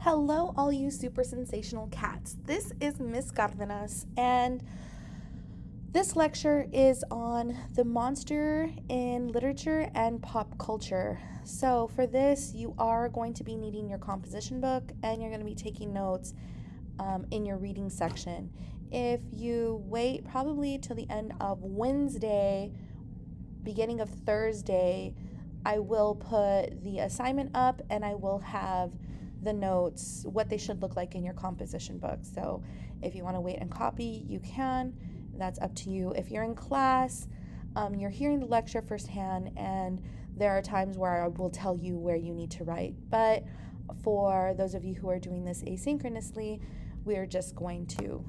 Hello, all you super sensational cats. This is Miss Cardenas, and this lecture is on the monster in literature and pop culture. So, for this, you are going to be needing your composition book and you're going to be taking notes in your reading section. If you wait probably till the end of Wednesday, beginning of Thursday, I will put the assignment up and I will have the notes, what they should look like in your composition book. So if you want to wait and copy, you can. That's up to you. If you're in class, you're hearing the lecture firsthand, and there are times where I will tell you where you need to write. But for those of you who are doing this asynchronously, we're just going to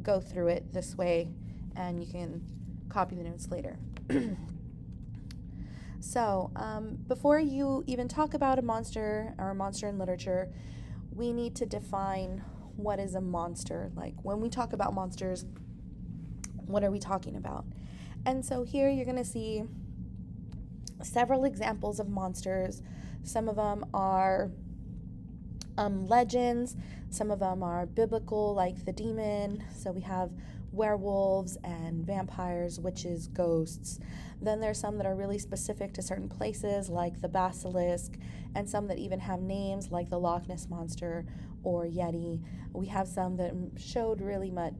go through it this way, and you can copy the notes later. So, before you even talk about a monster or a monster in literature, we need to define what is a monster. Like, when we talk about monsters, what are we talking about? And so here you're going to see several examples of monsters. Some of them are legends, some of them are biblical, like the demon. So we have werewolves and vampires, witches, ghosts. Then there's some that are really specific to certain places, like the basilisk, and some that even have names, like the Loch Ness Monster or Yeti. We have some that showed really much,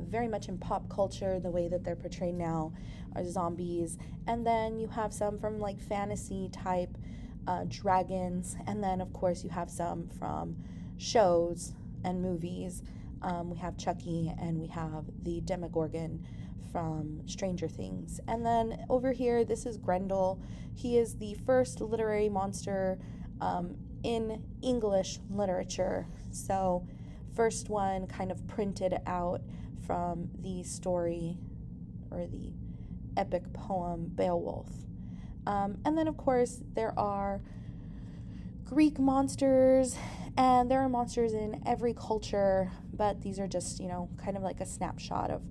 very much in pop culture, the way that they're portrayed now are zombies. And then you have some from like fantasy type dragons, and then of course you have some from shows and movies. We have Chucky, and we have the Demogorgon from Stranger Things. And then over here, this is Grendel. He is the first literary monster in English literature. So, first one kind of printed out from the story or the epic poem Beowulf. And then, of course, there are Greek monsters, and there are monsters in every culture, but these are just, kind of like a snapshot of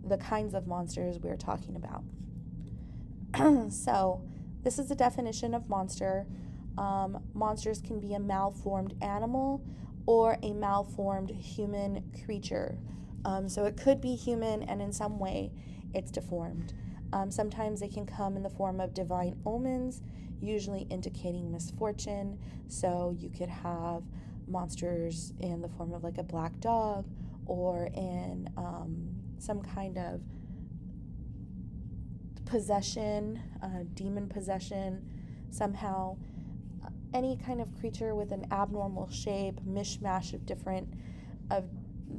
the kinds of monsters we're talking about. So, this is the definition of monster. Monsters can be a malformed animal or a malformed human creature. So it could be human, and in some way it's deformed. Sometimes they can come in the form of divine omens, usually indicating misfortune. So you could have monsters in the form of like a black dog, or in some kind of possession, demon possession somehow. Any kind of creature with an abnormal shape, mishmash of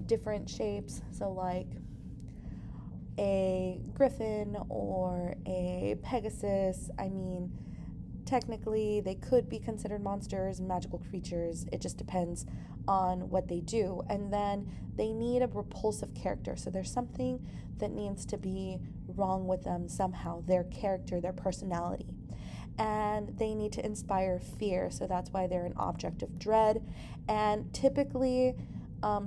different shapes. So like a griffin or a pegasus. I mean, technically they could be considered monsters and magical creatures. It just depends on what they do. And then they need a repulsive character. So there's something that needs to be wrong with them somehow, their character, their personality. And they need to inspire fear. So that's why they're an object of dread. And typically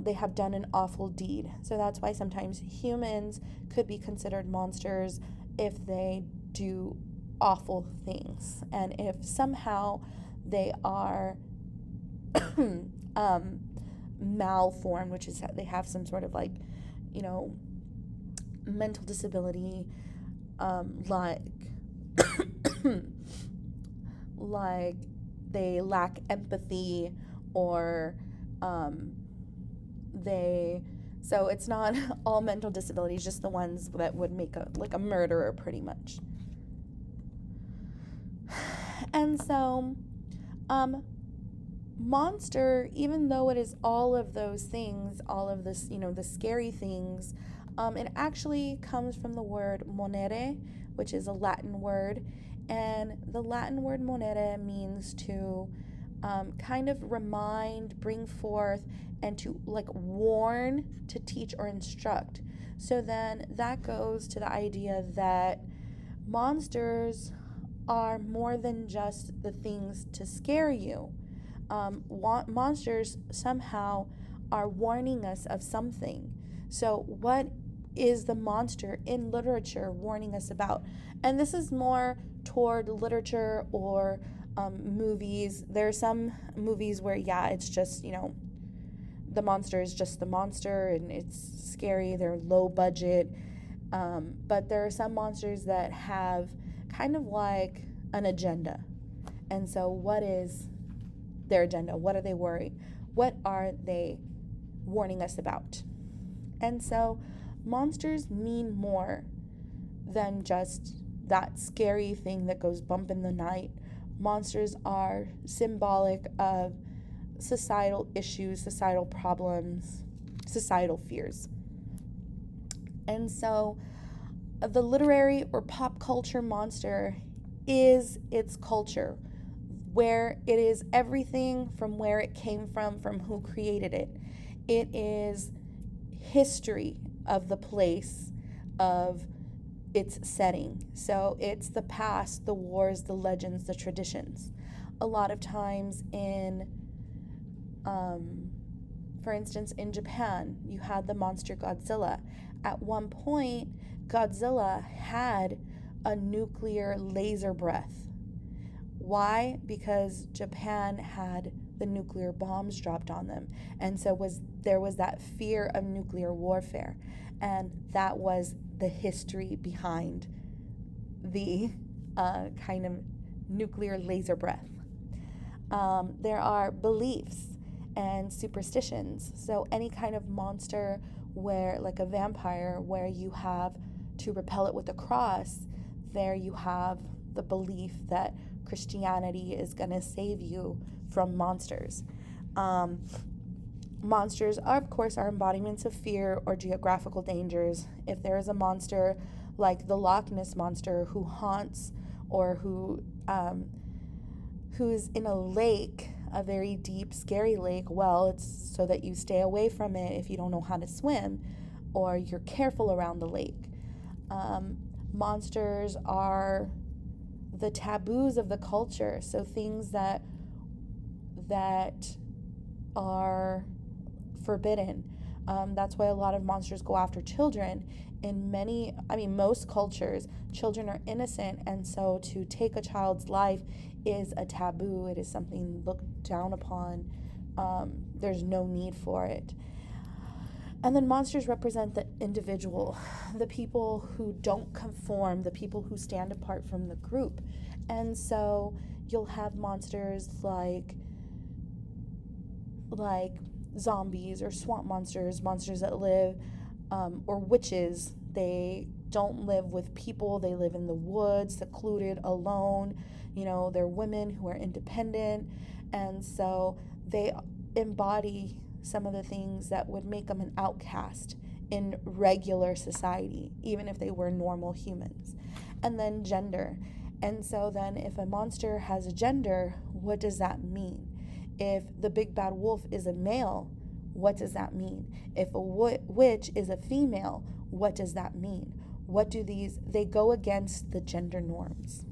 they have done an awful deed. So that's why sometimes humans could be considered monsters if they do awful things. And if somehow they are malformed, which is they have some sort of like, mental disability, like like they lack empathy, or so it's not all mental disabilities, just the ones that would make a murderer pretty much. And so monster, even though it is all of those things, all of this, the scary things, it actually comes from the word monere, which is a Latin word. And the Latin word monere means to kind of remind, bring forth, and to like warn, to teach or instruct. So then that goes to the idea that monsters are more than just the things to scare you. Monsters somehow are warning us of something. So what is the monster in literature warning us about? And this is more toward literature or movies. There are some movies where, it's just, the monster is just the monster and it's scary, they're low budget. But there are some monsters that have kind of like an agenda. And so, what is their agenda? What are they worried? What are they warning us about? And so, monsters mean more than just that scary thing that goes bump in the night. Monsters are symbolic of societal issues, societal problems, societal fears. And so, the literary or pop culture monster is its culture, where it is everything from where it came from who created it. It is history of the place, of its setting. So it's the past, the wars, the legends, the traditions. A lot of times for instance, in Japan, you had the monster Godzilla. At one point, Godzilla had a nuclear laser breath. Why? Because Japan had the nuclear bombs dropped on them. And so there was that fear of nuclear warfare. And that was the history behind the kind of nuclear laser breath. There are beliefs and superstitions. So any kind of monster where, like a vampire, where you have to repel it with a cross, there you have the belief that Christianity is going to save you from monsters. Monsters are, of course, are embodiments of fear or geographical dangers. If there is a monster like the Loch Ness monster who haunts or who's in a lake, a very deep, scary lake, well, it's so that you stay away from it if you don't know how to swim or you're careful around the lake. Monsters are the taboos of the culture, so things that are forbidden. That's why a lot of monsters go after children. In most cultures, children are innocent, and so to take a child's life is a taboo. It is something looked down upon. There's no need for it. And then monsters represent the individual, the people who don't conform, the people who stand apart from the group. And so you'll have monsters like zombies or swamp monsters that live, or witches. They don't live with people. They live in the woods, secluded, alone. They're women who are independent. And so they embody some of the things that would make them an outcast in regular society, even if they were normal humans. And then gender. And so then if a monster has a gender, what does that mean? If the big bad wolf is a male, what does that mean? If a witch is a female, what does that mean? They go against the gender norms.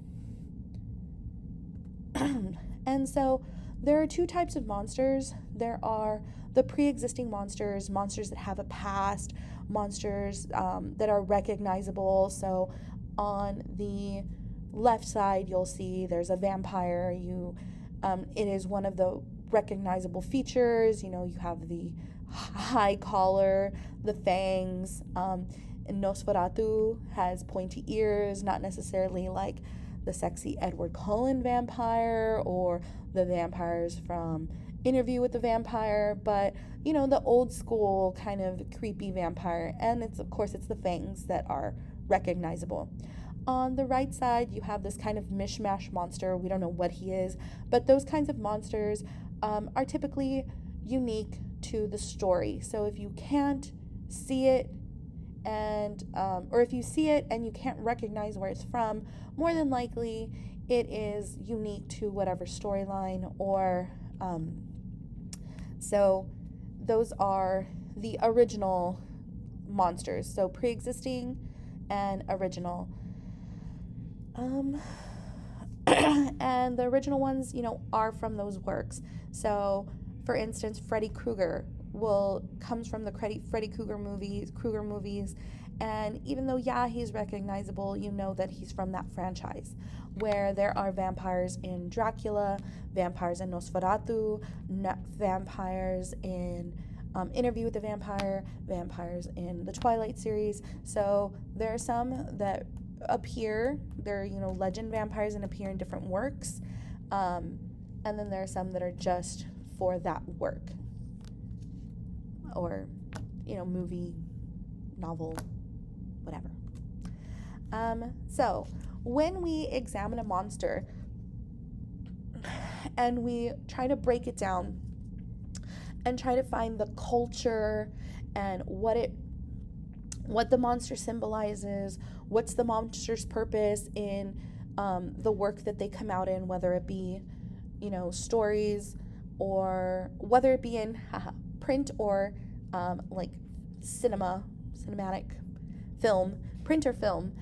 And so there are two types of monsters. There are the pre-existing monsters that have a past, monsters that are recognizable. So on the left side, you'll see there's a vampire. It is one of the recognizable features. You have the high collar, the fangs. Nosferatu has pointy ears, not necessarily like the sexy Edward Cullen vampire or the vampires from Interview with the Vampire, but the old school kind of creepy vampire. And it's the fangs that are recognizable. On the right side, you have this kind of mishmash monster. We don't know what he is, but those kinds of monsters are typically unique to the story. So if you can't see it or if you see it and you can't recognize where it's from, more than likely it is unique to whatever storyline or so those are the original monsters. So pre-existing and original. And the original ones, are from those works. So, for instance, Freddy Krueger comes from the Freddy Krueger movies, and even though he's recognizable, you know that he's from that franchise. Where there are vampires in Dracula, vampires in Nosferatu, vampires in Interview with the Vampire, vampires in the Twilight series. So there are some that appear, they're, legend vampires and appear in different works. And then there are some that are just for that work. Or, movie, novel, whatever. So when we examine a monster and we try to break it down and try to find the culture and what the monster symbolizes, what's the monster's purpose in the work that they come out in, whether it be, stories, or whether it be in print or like cinematic film, print or film,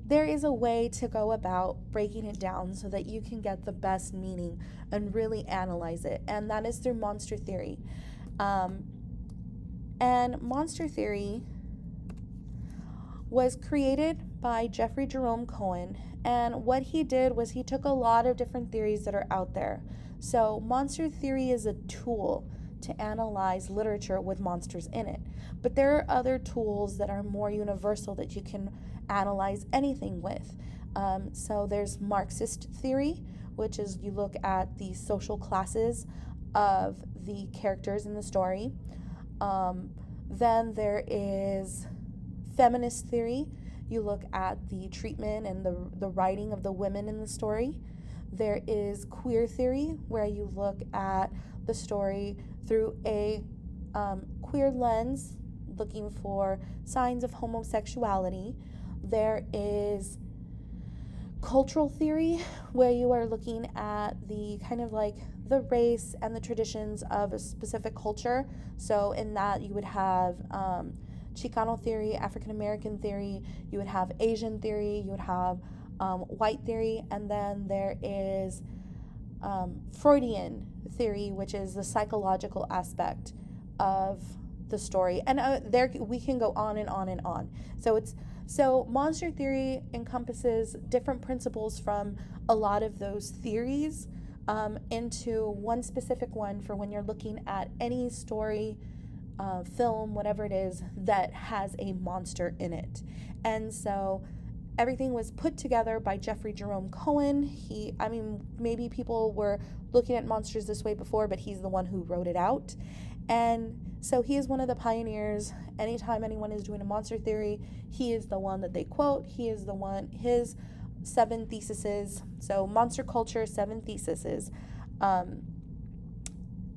there is a way to go about breaking it down so that you can get the best meaning and really analyze it, and that is through monster theory. And monster theory was created by Jeffery Jerome Cohen, and what he did was he took a lot of different theories that are out there. So monster theory is a tool to analyze literature with monsters in it. But there are other tools that are more universal that you can analyze anything with. So there's Marxist theory, which is you look at the social classes of the characters in the story. Then there is feminist theory. You look at the treatment and the writing of the women in the story. There is queer theory, where you look at the story through a queer lens, looking for signs of homosexuality. There is cultural theory, where you are looking at the kind of like the race and the traditions of a specific culture. So in that you would have Chicano theory, African American theory, you would have Asian theory, you would have white theory, and then there is Freudian theory, which is the psychological aspect of the story. And there we can go on and on and on. So monster theory encompasses different principles from a lot of those theories into one specific one for when you're looking at any story, film, whatever it is, that has a monster in it. And so everything was put together by Jeffery Jerome Cohen. Maybe people were looking at monsters this way before, but he's the one who wrote it out. And so he is one of the pioneers. Anytime anyone is doing a monster theory, he is the one that they quote. He is the one, his 7 theses. So Monster Culture, 7 Theses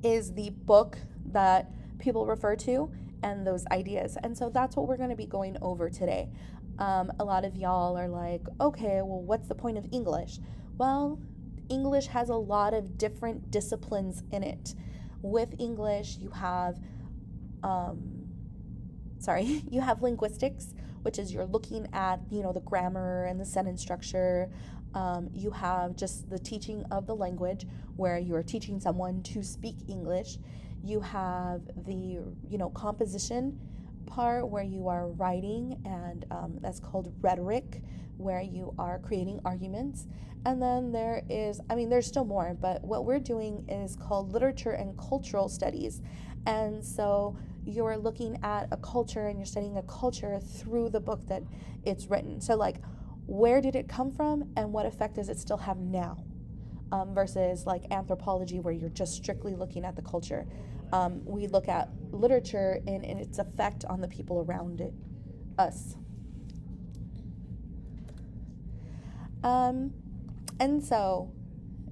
is the book that people refer to and those ideas. And so that's what we're going to be going over today. A lot of y'all are like, okay, well, what's the point of English? Well, English has a lot of different disciplines in it. With English, you have you have linguistics, which is you're looking at, the grammar and the sentence structure. You have just the teaching of the language, where you're teaching someone to speak English. You have the, composition part, where you are writing, and that's called rhetoric, where you are creating arguments. And then there is, there's still more, but what we're doing is called literature and cultural studies. And so you're looking at a culture and you're studying a culture through the book that it's written. So like, where did it come from and what effect does it still have now? Versus like anthropology, where you're just strictly looking at the culture. We look at literature and its effect on the people around us. And so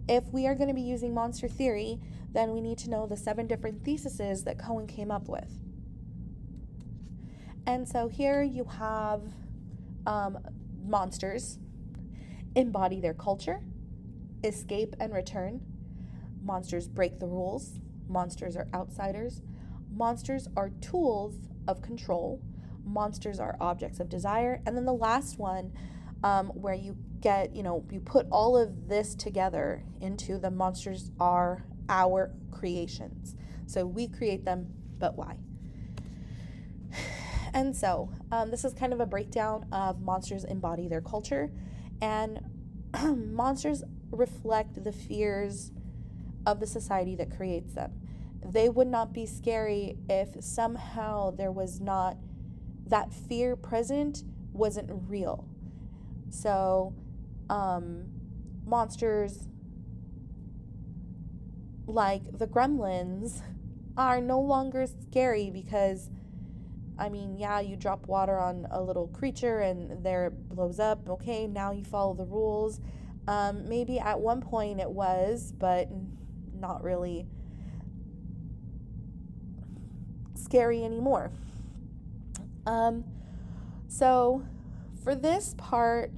if we are going to be using monster theory, then we need to know the 7 different theses that Cohen came up with. And so here you have monsters embody their culture, escape and return. Monsters break the rules. Monsters are outsiders. Monsters are tools of control. Monsters are objects of desire. And then the last one, where you get, you put all of this together into the monsters are our creations. So we create them, but why? And so this is kind of a breakdown of monsters embody their culture, and monsters reflect the fears of the society that creates them. They would not be scary if somehow there was not that fear present, wasn't real. So monsters like the gremlins are no longer scary because, I mean, yeah, you drop water on a little creature and there it blows up. Okay, now you follow the rules. Maybe at one point it was, but not really scary anymore. So for this part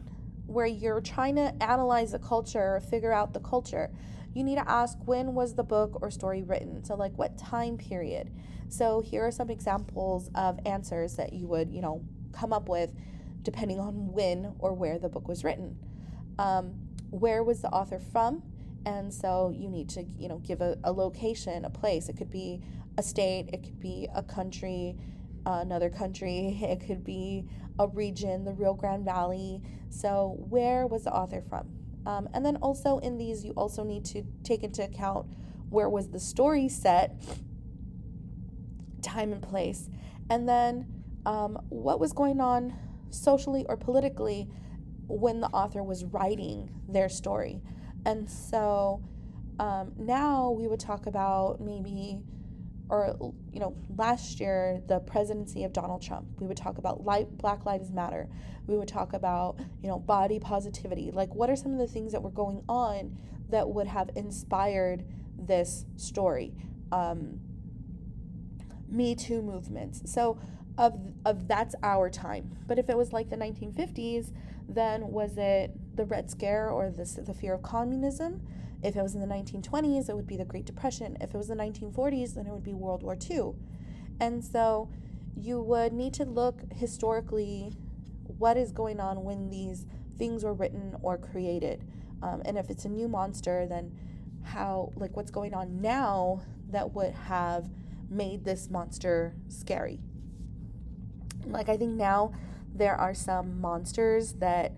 where you're trying to analyze the culture or figure out the culture, you need to ask, when was the book or story written? So like, what time period? So here are some examples of answers that you would, come up with depending on when or where the book was written. Where was the author from? And so you need to, give a location, a place. It could be a state, it could be a country, another country, it could be a region, the Rio Grande Valley. So where was the author from? And then also in these, you also need to take into account where was the story set, time and place, and then what was going on socially or politically when the author was writing their story. And so now we would talk about maybe, or last year, the presidency of Donald Trump. We would talk about Black Lives Matter. We would talk about body positivity. Like, what are some of the things that were going on that would have inspired this story? Me Too movements. So of that's our time. But if it was like the 1950s, then was it the Red Scare or the fear of communism? If it was in the 1920s, it would be the Great Depression. If it was the 1940s, then it would be World War II. And so you would need to look historically what is going on when these things were written or created. And if it's a new monster, then what's going on now that would have made this monster scary. Like, I think now there are some monsters that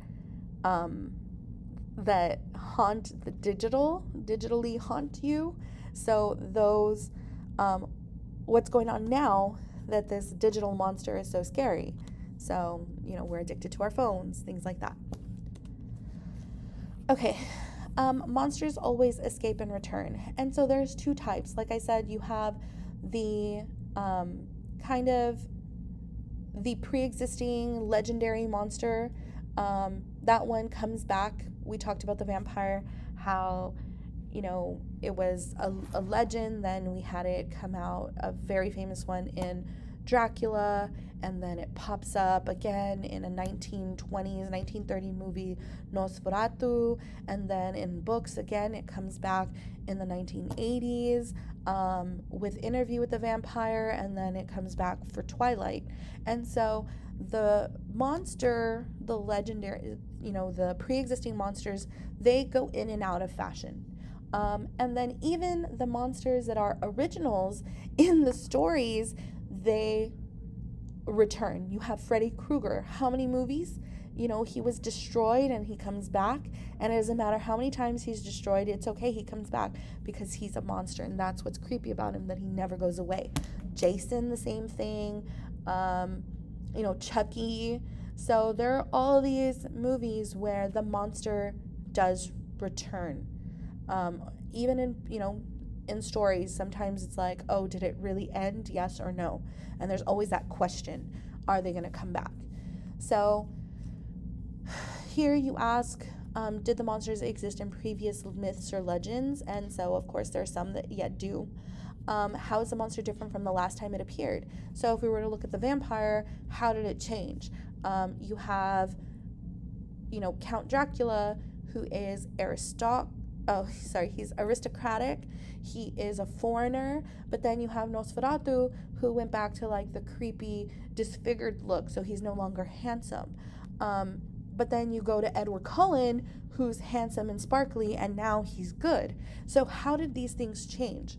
haunt the digitally haunt you. So those, what's going on now that this digital monster is so scary. So, we're addicted to our phones, things like that. Okay, monsters always escape and return. And so there's two types. Like I said, you have the kind of the pre-existing legendary monster. That one comes back. We talked about the vampire, how it was a legend, then we had it come out, a very famous one in Dracula, and then it pops up again in a 1920s 1930 movie, Nosferatu, and then in books again it comes back in the 1980s with Interview with the Vampire, and then it comes back for Twilight. And so the monster, the legendary, the pre-existing monsters, they go in and out of fashion. And then even the monsters that are originals in the stories, they return. You have Freddy Krueger. How many movies? He was destroyed and he comes back. And it doesn't matter how many times he's destroyed, it's okay, he comes back because he's a monster. And that's what's creepy about him, that he never goes away. Jason, the same thing. Chucky. So there are all these movies where the monster does return. Even in stories, sometimes it's like, oh, did it really end? Yes or no? And there's always that question, are they going to come back? So here you ask, did the monsters exist in previous myths or legends? And so, of course, there are some that yet do. How is the monster different from the last time it appeared? So if we were to look at the vampire, how did it change? You have, Count Dracula, who is he's aristocratic. He is a foreigner. But then you have Nosferatu, who went back to like the creepy, disfigured look. So he's no longer handsome. But then you go to Edward Cullen, who's handsome and sparkly, and now he's good. So how did these things change?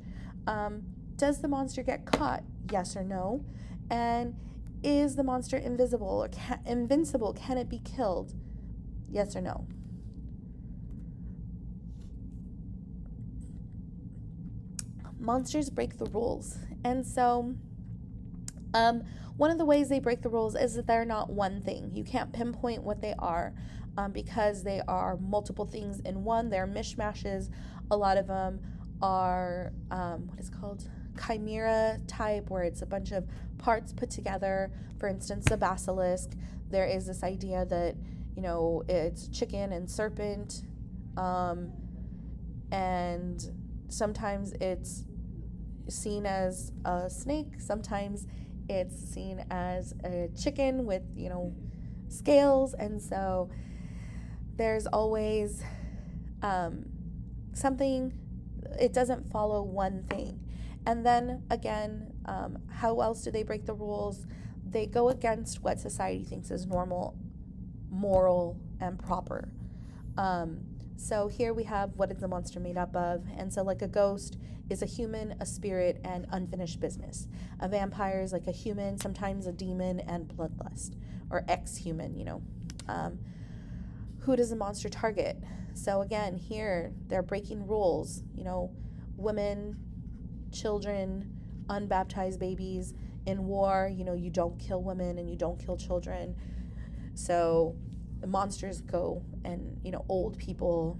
Does the monster get caught? Yes or no? And Is the monster invisible or invincible? Can it be killed? Yes or no? Monsters break the rules. And so one of the ways they break the rules is that they're not one thing. You can't pinpoint what they are because they are multiple things in one. They're mishmashes. A lot of them are what is called chimera type, where it's a bunch of parts put together. For instance, the basilisk, there is this idea that, it's chicken and serpent, and sometimes it's seen as a snake, sometimes it's seen as a chicken with, scales. And so there's always something, it doesn't follow one thing. And then again, how else do they break the rules? They go against what society thinks is normal, moral, and proper. So here we have, what is the monster made up of? And so like a ghost is a human, a spirit, and unfinished business. A vampire is like a human, sometimes a demon, and bloodlust, or ex-human, Who does the monster target? So again, here they're breaking rules, women, children, unbaptized babies. In war, you don't kill women and you don't kill children. So the monsters go and, old people.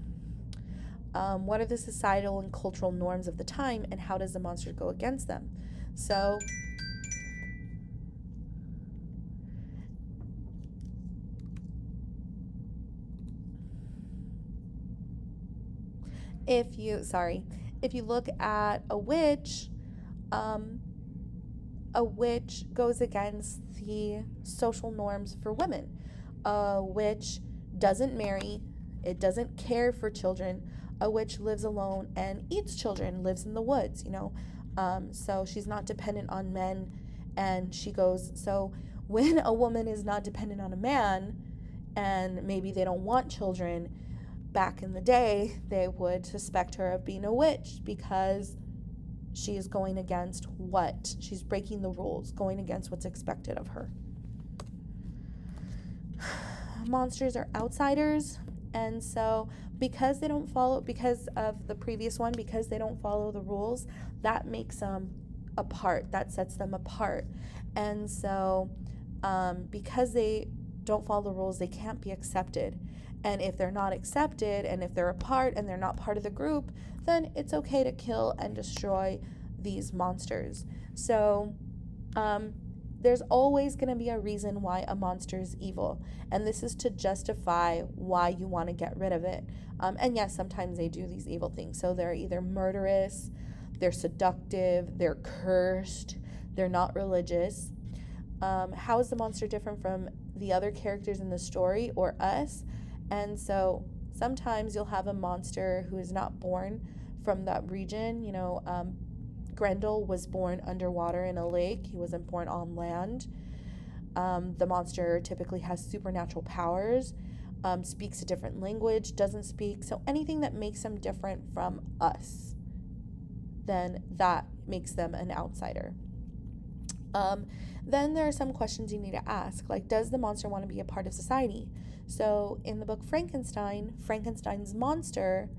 What are the societal and cultural norms of the time, and how does the monster go against them? So if you look at a witch goes against the social norms for women. A witch doesn't marry, it doesn't care for children. A witch lives alone and eats children, lives in the woods, so she's not dependent on men. And so when a woman is not dependent on a man, and maybe they don't want children, back in the day they would suspect her of being a witch, because she is going against she's breaking the rules, going against what's expected of her. Monsters are outsiders, and so because they don't follow the rules, that makes them apart, that sets them apart. And so because they don't follow the rules, they can't be accepted. And if they're not accepted, and if they're apart and they're not part of the group, then it's okay to kill and destroy these monsters. So there's always going to be a reason why a monster is evil, and this is to justify why you want to get rid of it. And yes, sometimes they do these evil things. So they're either murderous, they're seductive, they're cursed, they're not religious. How is the monster different from the other characters in the story or us? And so sometimes you'll have a monster who is not born from that region. Grendel was born underwater in a lake. He wasn't born on land. The monster typically has supernatural powers, speaks a different language, doesn't speak. So anything that makes them different from us, then that makes them an outsider. Then there are some questions you need to ask, like, does the monster want to be a part of society? So in the book Frankenstein's monster,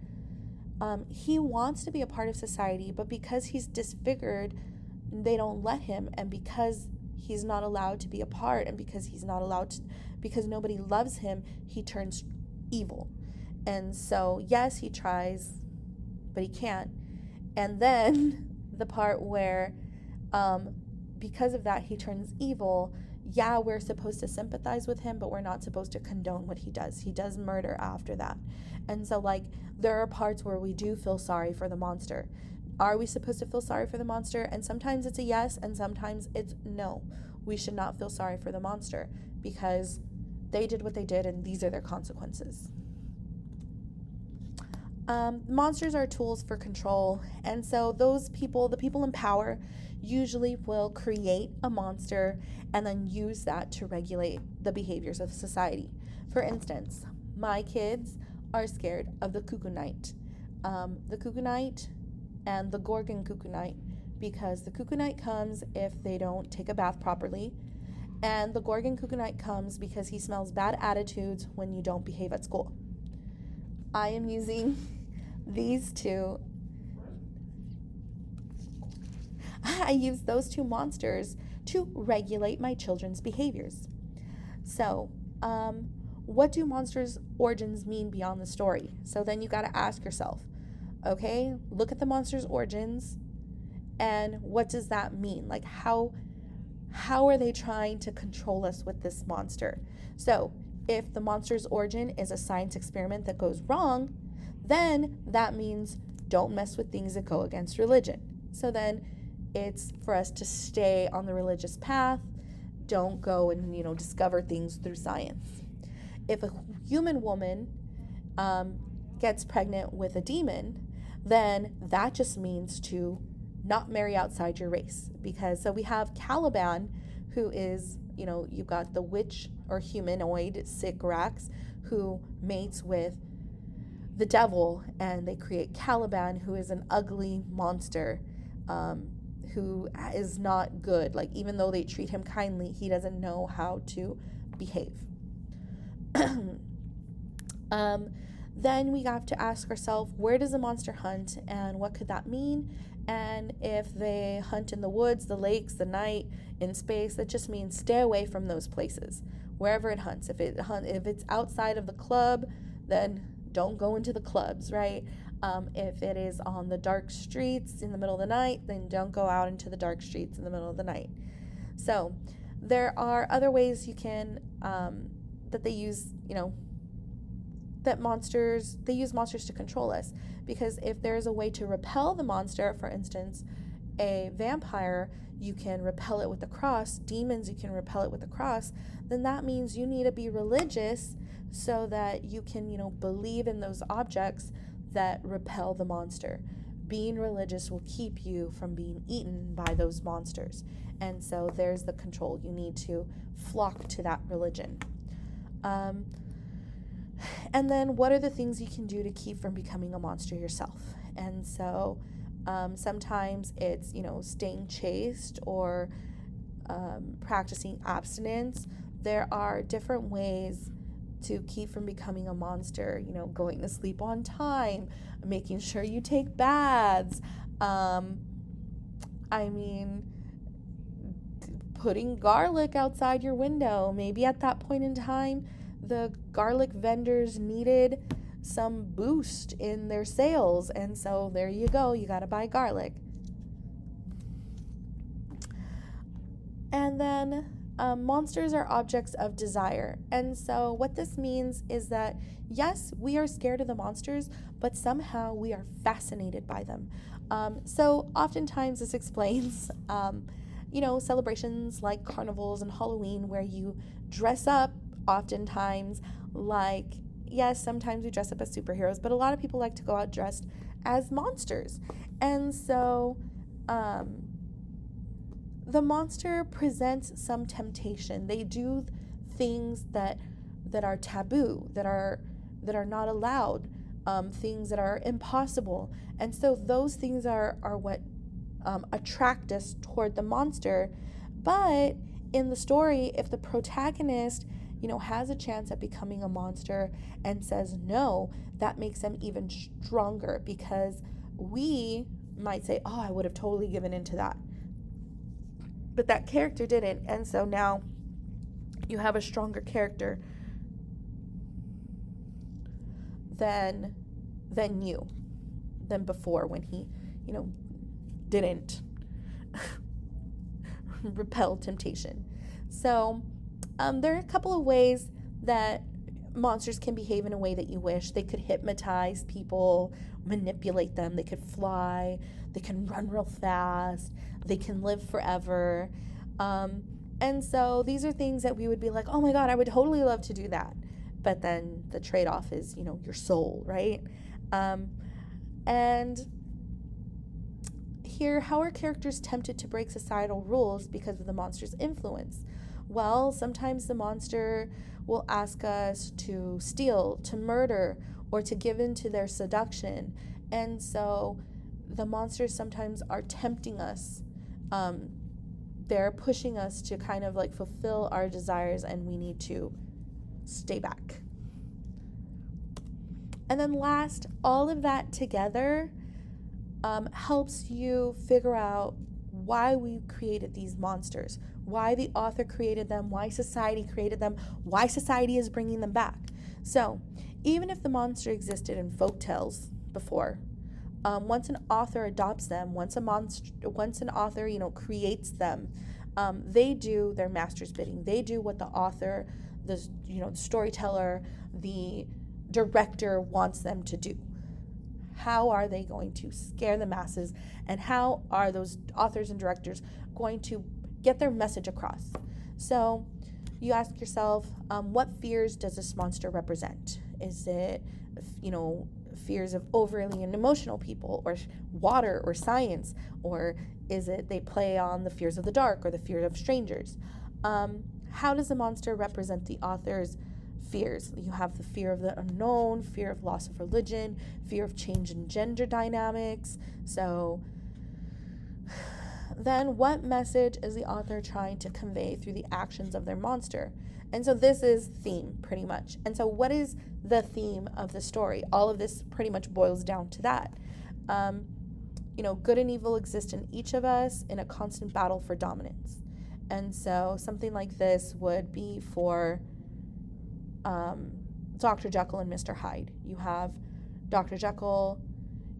he wants to be a part of society, but because he's disfigured, they don't let him. And because he's not allowed to be a part, and because because nobody loves him, he turns evil. And so, yes, he tries, but he can't. And then the part where, because of that, he turns evil. Yeah, we're supposed to sympathize with him, but we're not supposed to condone what he does. He does murder after that. And so, there are parts where we do feel sorry for the monster. Are we supposed to feel sorry for the monster? And sometimes it's a yes, and sometimes it's no. We should not feel sorry for the monster, because they did what they did, and these are their consequences. Monsters are tools for control. And so the people in power, usually will create a monster and then use that to regulate the behaviors of society. For instance, my kids are scared of the cuckoo night. The cuckoo night and the Gorgon cuckoo night, because the cuckoo night comes if they don't take a bath properly, And the Gorgon Kukunite comes because he smells bad attitudes when you don't behave at school. I am using these two. I use those two monsters to regulate my children's behaviors. So, what do monsters' origins mean beyond the story? So then you got to ask yourself, okay, look at the monster's origins, and what does that mean? Like, how are they trying to control us with this monster? So if the monster's origin is a science experiment that goes wrong, then that means don't mess with things that go against religion. So then it's for us to stay on the religious path. Don't go and, discover things through science. If a human woman gets pregnant with a demon, then that just means to not marry outside your race. Because so we have Caliban, who is, you've got the witch or humanoid Sycorax, who mates with the devil, and they create Caliban, who is an ugly monster, who is not good. Like, even though they treat him kindly, he doesn't know how to behave. Then we have to ask ourselves, where does a monster hunt, and what could that mean? And if they hunt in the woods, the lakes, the night, in space, that just means stay away from those places, wherever it hunts. If it's outside of the club, then don't go into the clubs, right? If it is on the dark streets in the middle of the night, then don't go out into the dark streets in the middle of the night. So there are other ways you can, that they use, they use monsters to control us. Because if there's a way to repel the monster, for instance, a vampire, you can repel it with the cross. Demons, you can repel it with the cross. Then that means you need to be religious so that you can, believe in those objects that repel the monster. Being religious will keep you from being eaten by those monsters. And so there's the control. You need to flock to that religion. And then what are the things you can do to keep from becoming a monster yourself? And so sometimes it's, staying chaste or practicing abstinence. There are different ways to keep from becoming a monster, going to sleep on time, making sure you take baths. Putting garlic outside your window. Maybe at that point in time, the garlic vendors needed some boost in their sales, and so there you go, you got to buy garlic. And then monsters are objects of desire. And so what this means is that, yes, we are scared of the monsters, but somehow we are fascinated by them. So oftentimes this explains, celebrations like carnivals and Halloween, where you dress up oftentimes like, yes, sometimes we dress up as superheroes, but a lot of people like to go out dressed as monsters. And so the monster presents some temptation. They do things that are taboo, that are not allowed, things that are impossible. And so those things are what attract us toward the monster. But in the story, if the protagonist, has a chance at becoming a monster and says no, that makes them even stronger, because we might say, oh, I would have totally given into that. But that character didn't, and so now you have a stronger character than before, when he, didn't repel temptation. So there are a couple of ways that monsters can behave in a way that you wish. They could hypnotize people, manipulate them. They could fly. They can run real fast. They can live forever. And so these are things that we would be like, oh my God, I would totally love to do that. But then the trade-off is, your soul, right? And here, how are characters tempted to break societal rules because of the monster's influence? Well, sometimes the monster will ask us to steal, to murder, or to give in to their seduction. And so the monsters sometimes are tempting us they're pushing us to kind of like fulfill our desires, and we need to stay back. And then last, all of that together helps you figure out why we created these monsters, why the author created them, why society created them, why society is bringing them back. So even if the monster existed in folktales before, once an author adopts them, once an author creates them, they do their master's bidding. They do what the author, the storyteller, the director wants them to do. How are they going to scare the masses, and how are those authors and directors going to get their message across? So you ask yourself, what fears does this monster represent? Is it, fears of overly emotional people, or water, or science, or is it they play on the fears of the dark or the fear of strangers? How does the monster represent the author's fears? You have the fear of the unknown, fear of loss of religion, fear of change in gender dynamics. So then what message is the author trying to convey through the actions of their monster? And so this is theme, pretty much. And so what is the theme of the story? All of this pretty much boils down to that. Good and evil exist in each of us in a constant battle for dominance. And so something like this would be for Dr. Jekyll and Mr. Hyde. You have Dr. Jekyll,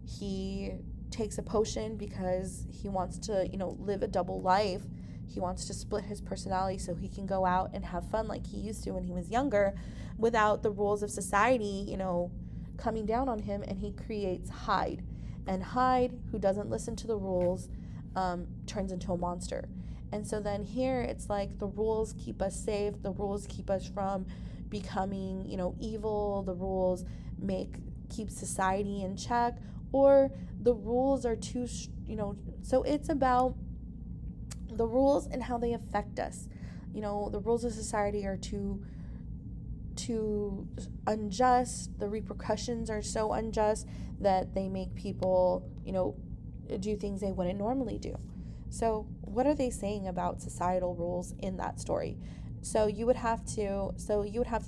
he takes a potion because he wants to, live a double life. He wants to split his personality so he can go out and have fun like he used to when he was younger without the rules of society, coming down on him, and he creates Hyde. And Hyde, who doesn't listen to the rules, turns into a monster. And so then here it's like the rules keep us safe, the rules keep us from becoming, evil, the rules keep society in check, or the rules are too, so it's about the rules and how they affect us. The rules of society are too unjust. The repercussions are so unjust that they make people, do things they wouldn't normally do. So what are they saying about societal rules in that story? So you would have to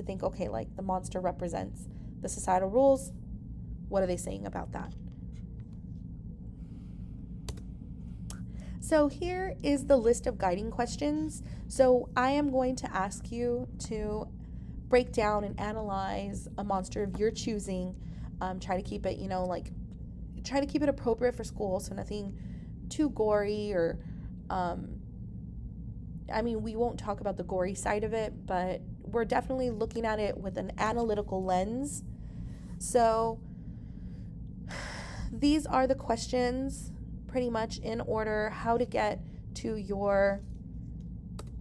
think, okay, like the monster represents the societal rules. What are they saying about that? So here is the list of guiding questions. So I am going to ask you to break down and analyze a monster of your choosing. Try to keep it, try to keep it appropriate for school, so nothing too gory or, we won't talk about the gory side of it, but we're definitely looking at it with an analytical lens. So these are the questions pretty much in order how to get to your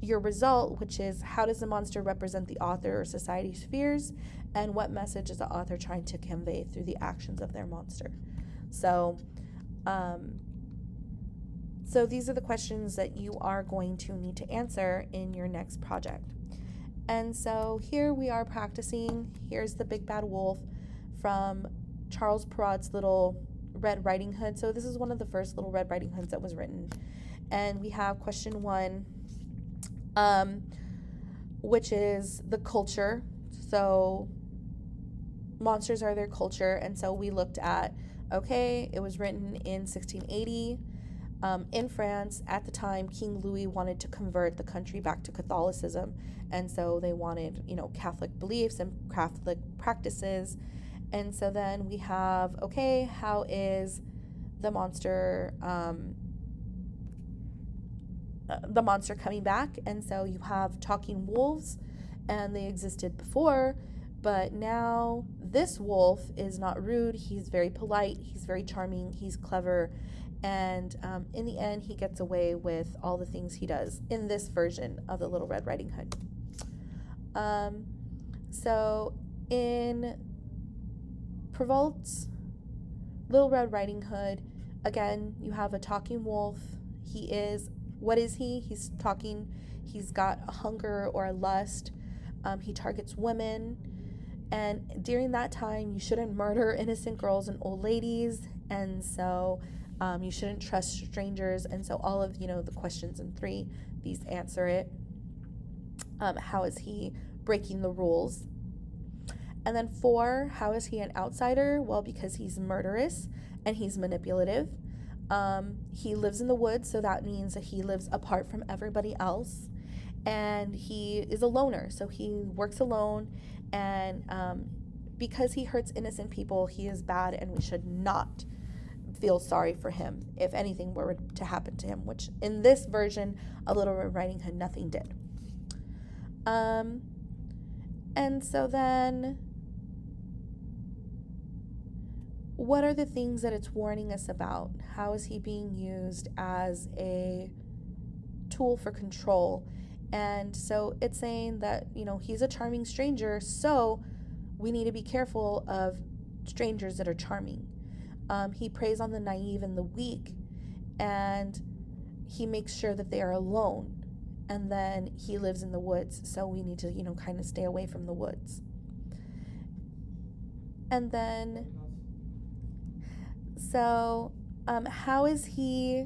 result, which is how does the monster represent the author or society's fears, and what message is the author trying to convey through the actions of their monster. So these are the questions that you are going to need to answer in your next project. And so here we are practicing. Here's the Big Bad Wolf from Charles Perrault's Little Red Riding Hood. So this is one of the first Little Red Riding Hoods that was written. And we have question 1, which is the culture. So monsters are their culture. And so we looked at, okay, it was written in 1680. In France, at the time, King Louis wanted to convert the country back to Catholicism. And so they wanted, Catholic beliefs and Catholic practices. And so then we have, okay, how is the monster coming back? And so you have talking wolves, and they existed before, but now this wolf is not rude. He's very polite. He's very charming. He's clever. And in the end, he gets away with all the things he does in this version of the Little Red Riding Hood. So in Perrault's Little Red Riding Hood, again, you have a talking wolf. What is he? He's talking. He's got a hunger or a lust. He targets women. And during that time, you shouldn't murder innocent girls and old ladies. And so You shouldn't trust strangers. And so all of, the questions in 3, these answer it. How is he breaking the rules? And then 4, how is he an outsider? Well, because he's murderous and he's manipulative. He lives in the woods, so that means that he lives apart from everybody else. And he is a loner, so he works alone. And because he hurts innocent people, he is bad, and we should not feel sorry for him if anything were to happen to him, which in this version of Little Red Riding Hood, nothing did. And so then, what are the things that it's warning us about? How is he being used as a tool for control? And so it's saying that, he's a charming stranger, so we need to be careful of strangers that are charming. He preys on the naive and the weak, and he makes sure that they are alone. And then he lives in the woods, so we need to, kind of stay away from the woods. And then, so how is he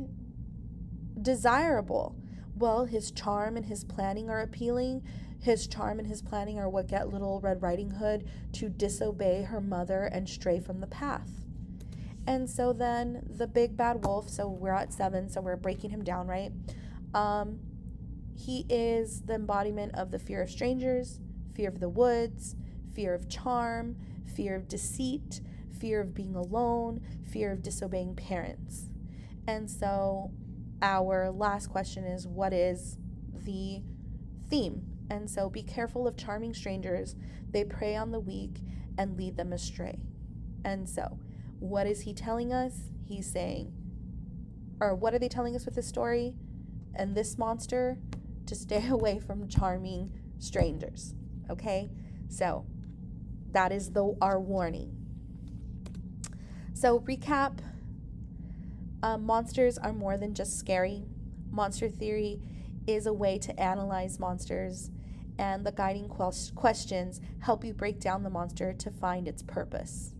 desirable? Well, his charm and his planning are appealing. His charm and his planning are what get Little Red Riding Hood to disobey her mother and stray from the path. And so then the big bad wolf, so we're at 7, so we're breaking him down, right? He is the embodiment of the fear of strangers, fear of the woods, fear of charm, fear of deceit, fear of being alone, fear of disobeying parents. And so our last question is, what is the theme? And so be careful of charming strangers. They prey on the weak and lead them astray. And so what is he telling us? He's saying, or what are they telling us with this story and this monster? To stay away from charming strangers. Okay? So that is our warning. So recap, monsters are more than just scary. Monster theory is a way to analyze monsters, and the guiding questions help you break down the monster to find its purpose.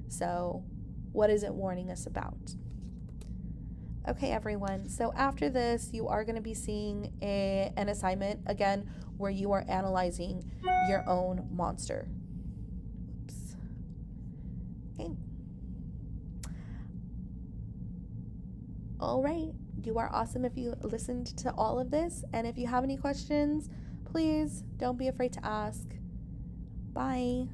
So what is it warning us about? Okay, everyone, so after this, you are going to be seeing an assignment, again, where you are analyzing your own monster. Oops. Okay. All right, you are awesome if you listened to all of this, and if you have any questions, please don't be afraid to ask. Bye.